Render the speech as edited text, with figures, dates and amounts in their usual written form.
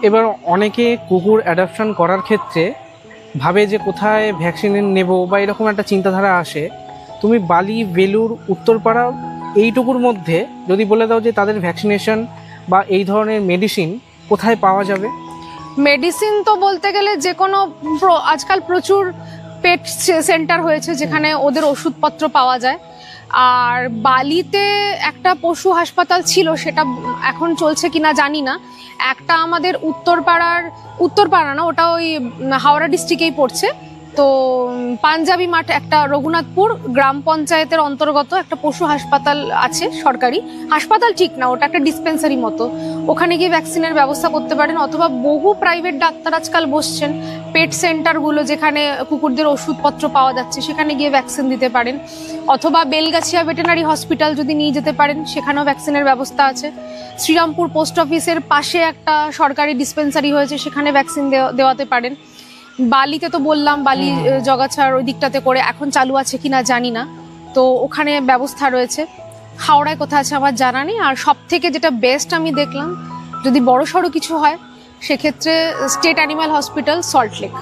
এবার অনেকে কুকুর অ্যাডাপশন করার ক্ষেত্রে ভাবে যে কোথায় ভ্যাকসিন নেব বা এরকম একটা চিন্তাধারা আসে। তুমি বালি, বেলুড়, উত্তরপাড়া এইটুকুর মধ্যে যদি বলে দাও যে তাদের ভ্যাকসিনেশন বা এই ধরনের মেডিসিন কোথায় পাওয়া যাবে? মেডিসিন তো বলতে গেলে যে কোনো আজকাল প্রচুর পেট সেন্টার হয়েছে যেখানে ওদের ওষুধপত্র পাওয়া যায়। আর বালিতে একটা পশু হাসপাতাল ছিল, সেটা এখন চলছে কিনা জানি না। একটা আমাদের উত্তরপাড়া না, ওটা ওই হাওড়া ডিস্ট্রিক্টেই পড়ছে। তো পাঞ্জাবি মাঠ, একটা রঘুনাথপুর গ্রাম পঞ্চায়েতের অন্তর্গত একটা পশু হাসপাতাল আছে, সরকারি হাসপাতাল ঠিক না, ওটা একটা ডিসপেন্সারি মতো। ওখানে গিয়ে ভ্যাকসিনের ব্যবস্থা করতে পারেন, অথবা বহু প্রাইভেট ডাক্তার আজকাল বসছেন পেট সেন্টারগুলো যেখানে কুকুরদের ওষুধপত্র পাওয়া যাচ্ছে, সেখানে গিয়ে ভ্যাকসিন দিতে পারেন। অথবা বেলগাছিয়া ভেটেরিনারি হসপিটাল যদি নিয়ে যেতে পারেন, সেখানেও ভ্যাকসিনের ব্যবস্থা আছে। শ্রীরামপুর পোস্ট অফিসের পাশে একটা সরকারি ডিসপেন্সারি হয়েছে, সেখানে ভ্যাকসিন দেওয়াতে পারেন। বালিতে তো বললাম, বালি জগাছাড় ওই দিকটাতে করে, এখন চালু আছে কিনা জানি না, তো ওখানে ব্যবস্থা রয়েছে। হাওড়ায় কোথায় আছে আমার জানা নেই। আর সব থেকে যেটা বেস্ট আমি দেখলাম, যদি বড় সড়ো কিছু হয় সেক্ষেত্রে স্টেট অ্যানিম্যাল হসপিটাল, সল্টলেক।